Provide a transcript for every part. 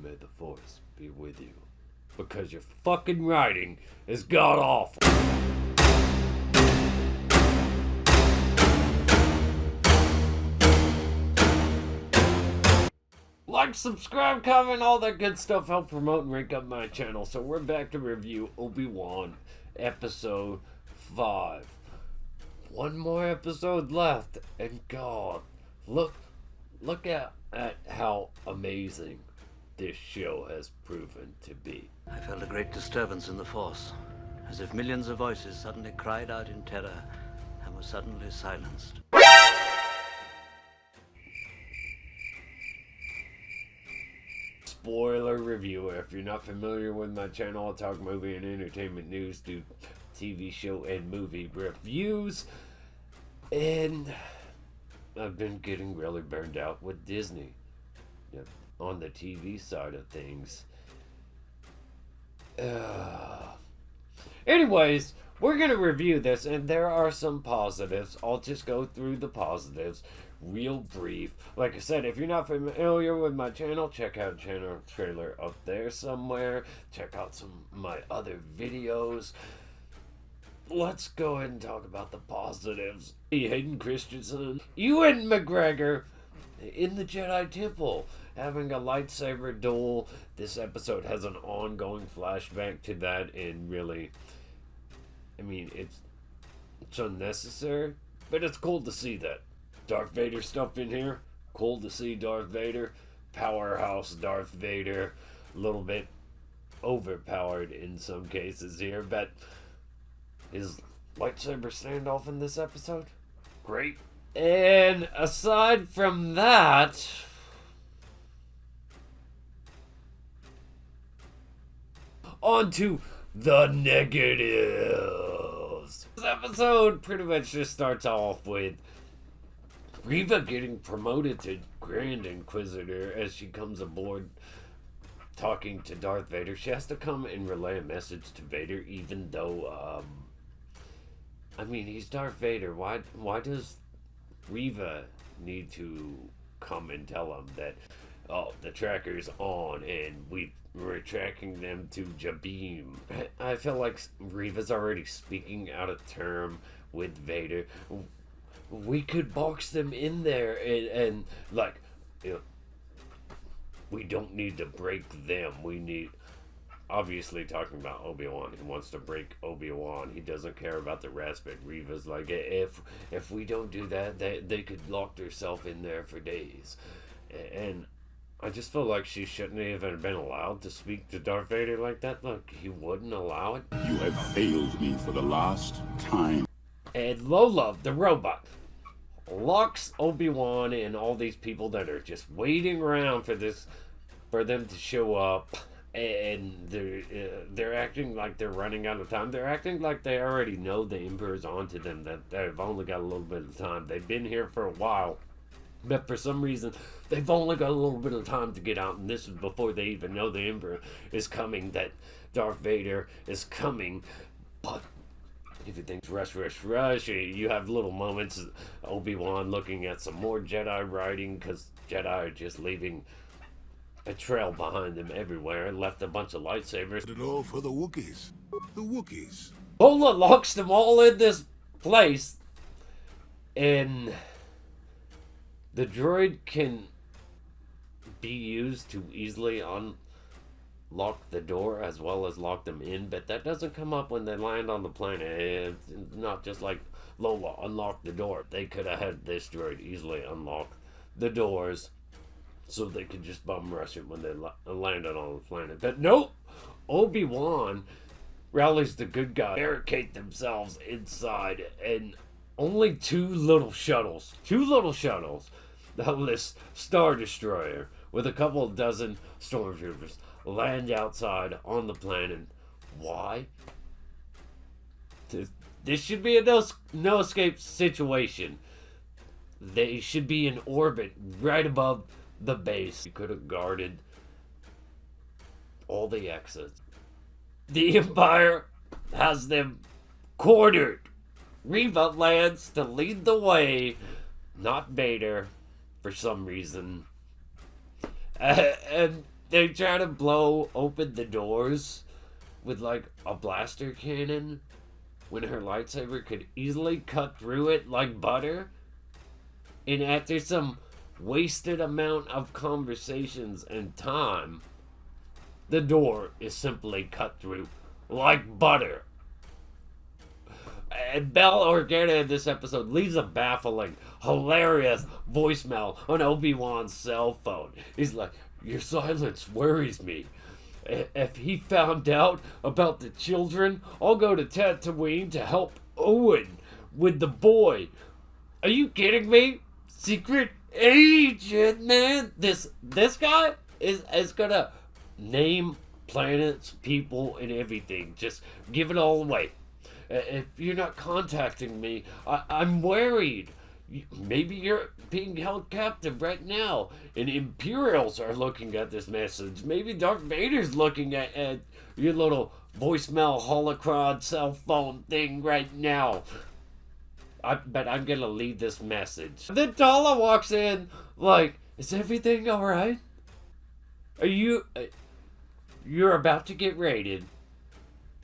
May the Force be with you. Because your fucking writing is god-awful. Like, subscribe, comment, all that good stuff help promote and rank up my channel. So we're back to review Obi Wan episode 5. One more episode left, and God, look at how amazing this show has proven to be. I felt a great disturbance in the Force, as if millions of voices suddenly cried out in terror and were suddenly silenced. Spoiler reviewer. If you're not familiar with my channel, I talk movie and entertainment news, do TV show and movie reviews, and I've been getting really burned out with Disney on the TV side of things. Anyways, we're gonna review this, and there are some positives. I'll just go through the positives real brief. Like I said, if you're not familiar with my channel, check out channel trailer up there somewhere. Check out some of my other videos. Let's go ahead and talk about the positives. Hayden Christensen, Ewan McGregor in the Jedi Temple, having a lightsaber duel. This episode has an ongoing flashback to that, and really, I mean, it's unnecessary, but it's cool to see that. Darth Vader stuff in here. Cool to see Darth Vader. Powerhouse Darth Vader. A little bit overpowered in some cases here, but his lightsaber standoff in this episode, great. And aside from that, on to the negatives. This episode pretty much just starts off with Reva getting promoted to Grand Inquisitor as she comes aboard talking to Darth Vader. She has to come and relay a message to Vader, even though, I mean, he's Darth Vader. Why does Reva need to come and tell him that, oh, the tracker's on and we're tracking them to Jabim? I feel like Reva's already speaking out of term with Vader. We could box them in there and like, you know, we don't need to break them. We need, obviously talking about Obi Wan. He wants to break Obi Wan. He doesn't care about the rest, but Reva's like, if we don't do that, they could lock themselves in there for days. And I just feel like she shouldn't even have been allowed to speak to Darth Vader like that. Look, he wouldn't allow it. You have failed me for the last time. And Lola, the robot, locks Obi-Wan and all these people that are just waiting around for them to show up, and they're acting like they're running out of time. They're acting like they already know the Emperor's onto them, that they've only got a little bit of time. They've been here for a while, but for some reason they've only got a little bit of time to get out, and this is before they even know the Emperor is coming, that Darth Vader is coming. But everything's rush. You have little moments, Obi-Wan looking at some more Jedi writing, because Jedi are just leaving a trail behind them everywhere, and left a bunch of lightsabers. Did it all for the Wookiees. The Wookiees. Lola locks them all in this place, and the droid can be used to easily unlock the door as well as lock them in, but that doesn't come up when they land on the planet. It's not just like Lola unlocked the door. They could have had this droid easily unlock the doors so they could just bum rush it when they landed on the planet. But nope, Obi-Wan rallies the good guys, barricade themselves inside, and only two little shuttles, this Star Destroyer with a couple of dozen stormtroopers land outside on the planet. Why? This should be a no escape situation. They should be in orbit right above the base. You could have guarded all the exits. The Empire has them cornered. Reva lands to lead the way, not Vader, for some reason. And they try to blow open the doors with like a blaster cannon when her lightsaber could easily cut through it like butter. And after some wasted amount of conversations and time, the door is simply cut through like butter. And Bell Organa in this episode leaves a baffling, hilarious voicemail on Obi-Wan's cell phone. He's like, "Your silence worries me. If he found out about the children, I'll go to Tatooine to help Ewan with the boy." Are you kidding me? Secret agent, man. This guy is gonna name planets, people, and everything. Just give it all away. If you're not contacting me, I'm worried. Maybe you're being held captive right now, and Imperials are looking at this message. Maybe Darth Vader's looking at your little voicemail holocron cell phone thing right now. But I'm gonna leave this message. Then Tala walks in like, "Is everything alright? Are you... You're about to get raided.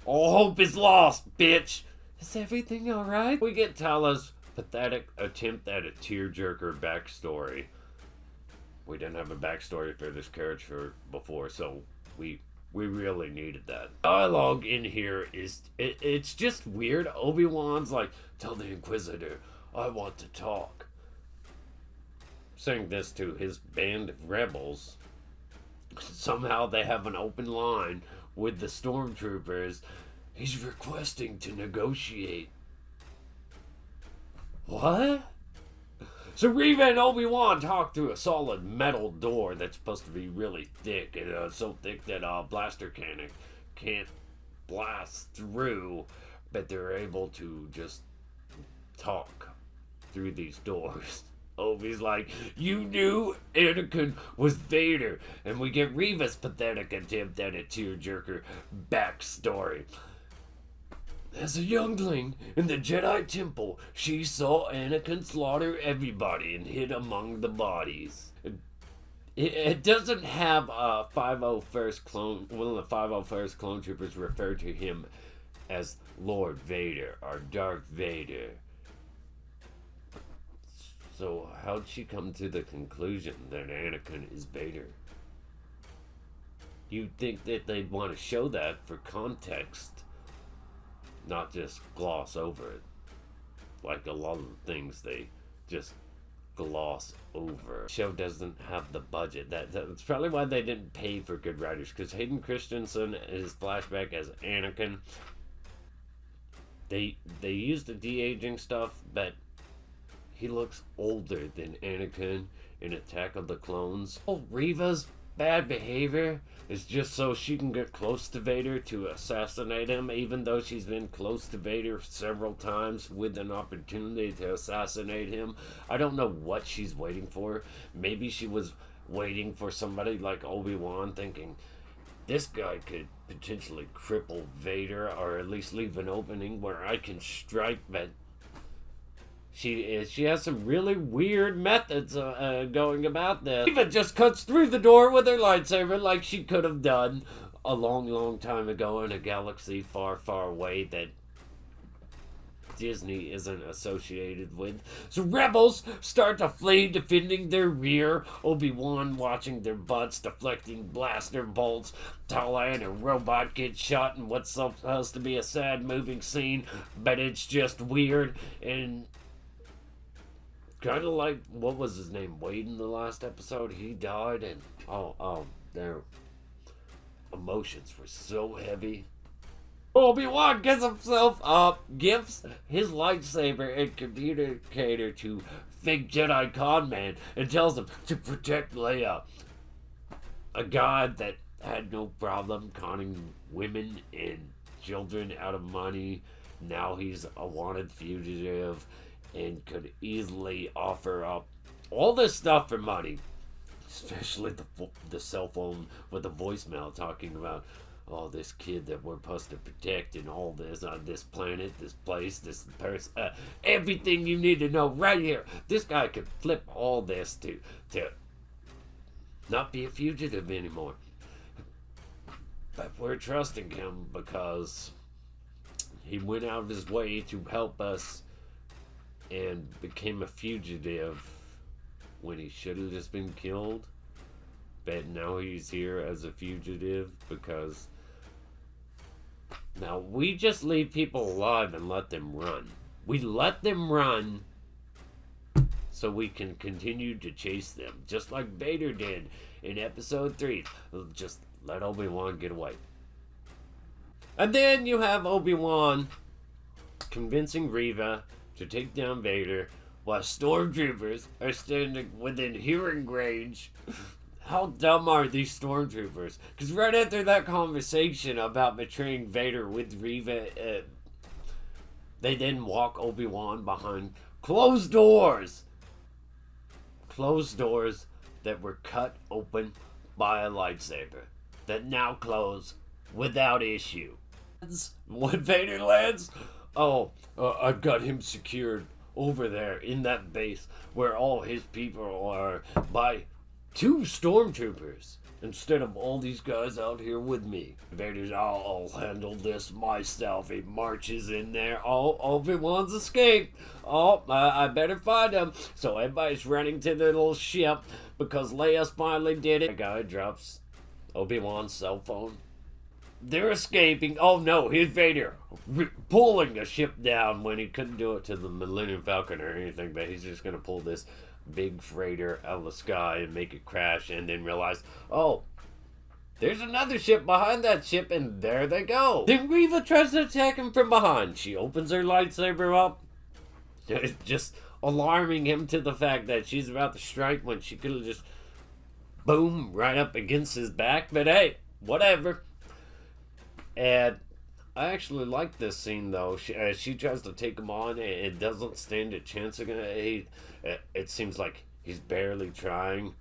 All hope is lost, bitch. Is everything alright?" We get Tala's pathetic attempt at a tearjerker backstory. We didn't have a backstory for this character before, so we really needed that. Dialogue in here it's just weird. Obi-Wan's like, "Tell the Inquisitor I want to talk." Saying this to his band of rebels. Somehow they have an open line with the stormtroopers. He's requesting to negotiate. What? So Reva and Obi-Wan talk through a solid metal door that's supposed to be really thick, and so thick that blaster cannon can't blast through, but they're able to just talk through these doors. Obi's like, "You knew Anakin was Vader," and we get Reva's pathetic attempt at a tearjerker backstory. As a youngling in the Jedi Temple, she saw Anakin slaughter everybody and hid among the bodies. It doesn't have a 501st clone. One of the 501st clone troopers refer to him as Lord Vader or Darth Vader. So how'd she come to the conclusion that Anakin is Vader? You'd think that they'd want to show that for context, not just gloss over it. Like a lot of the things they just gloss over. The show doesn't have the budget. That's probably why they didn't pay for good writers, because Hayden Christensen, his flashback as Anakin, they used the de-aging stuff, but he looks older than Anakin in Attack of the Clones. Oh, Reva's bad behavior is just so she can get close to Vader to assassinate him, even though she's been close to Vader several times with an opportunity to assassinate him. I don't know what she's waiting for. Maybe she was waiting for somebody like Obi-Wan, thinking this guy could potentially cripple Vader, or at least leave an opening where I can strike, but she has some really weird methods going about this. Eva just cuts through the door with her lightsaber like she could have done a long time ago in a galaxy far away that Disney isn't associated with. So rebels start to flee, defending their rear. Obi-Wan watching their butts, deflecting blaster bolts. Tala and a robot get shot in what's supposed to be a sad moving scene, but it's just weird and kind of like, what was his name, Wade in the last episode? He died, and their emotions were so heavy. Obi-Wan gets himself up, gives his lightsaber and communicator to fake Jedi con man, and tells him to protect Leia. A god that had no problem conning women and children out of money. Now he's a wanted fugitive and could easily offer up all this stuff for money, especially the cell phone with the voicemail talking about, oh, this kid that we're supposed to protect and all this on this planet, this place, this person, everything you need to know right here. This guy could flip all this to not be a fugitive anymore. But we're trusting him because he went out of his way to help us and became a fugitive when he should have just been killed. But now he's here as a fugitive because now we just leave people alive and let them run. We let them run so we can continue to chase them, just like Vader did in episode 3. Just let Obi-Wan get away. And then you have Obi-Wan convincing Reva to take down Vader while stormtroopers are standing within hearing range. How dumb are these stormtroopers? Because right after that conversation about betraying Vader with Reva, they then walk Obi-Wan behind closed doors. Closed doors that were cut open by a lightsaber that now close without issue. When Vader lands, I've got him secured over there in that base where all his people are by 2 stormtroopers instead of all these guys out here with me. Vader's, I'll handle this myself. He marches in there. Oh, Obi-Wan's escaped. Oh, I better find him. So everybody's running to their little ship because Leia's finally did it. The guy drops Obi-Wan's cell phone. They're escaping. Oh no, here's Vader pulling the ship down when he couldn't do it to the Millennium Falcon or anything, but he's just gonna pull this big freighter out of the sky and make it crash and then realize, oh, there's another ship behind that ship, and there they go. Then Reva tries to attack him from behind. She opens her lightsaber up, just alarming him to the fact that she's about to strike when she could have just boom right up against his back, but hey, whatever. And I actually like this scene though. She tries to take him on and it doesn't stand a chance against. It seems like he's barely trying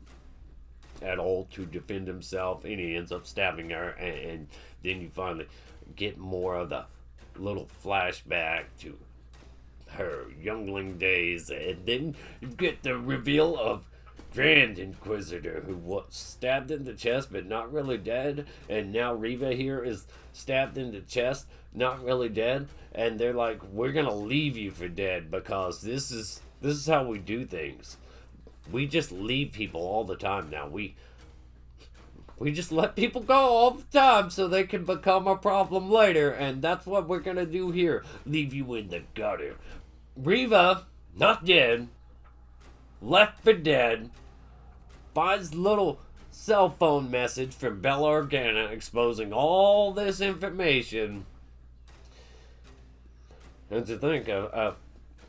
at all to defend himself, and he ends up stabbing her. And then you finally get more of the little flashback to her youngling days, and then you get the reveal of Grand Inquisitor, who was stabbed in the chest but not really dead, and now Reva here is stabbed in the chest, not really dead, and they're like, we're gonna leave you for dead because this is how we do things. We just leave people all the time now. We just let people go all the time so they can become a problem later, and that's what we're gonna do here. Leave you in the gutter. Reva, not dead, left for dead, finds a little cell phone message from Bella Organa exposing all this information. And to think of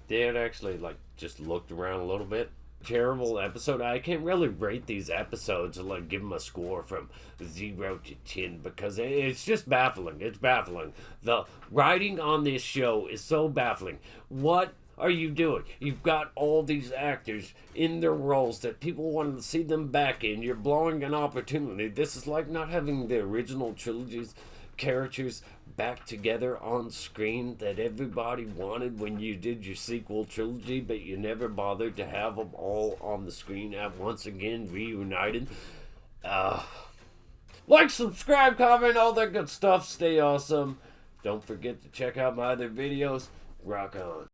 Dad actually just looked around a little bit. Terrible episode. I can't really rate these episodes and give them a score from 0 to 10 because it's just baffling. It's baffling. The writing on this show is so baffling. What are you doing? You've got all these actors in their roles that people want to see them back in. You're blowing an opportunity. This is like not having the original trilogy's characters back together on screen that everybody wanted when you did your sequel trilogy, but you never bothered to have them all on the screen at once again reunited. Like, subscribe, comment, all that good stuff. Stay awesome. Don't forget to check out my other videos. Rock on.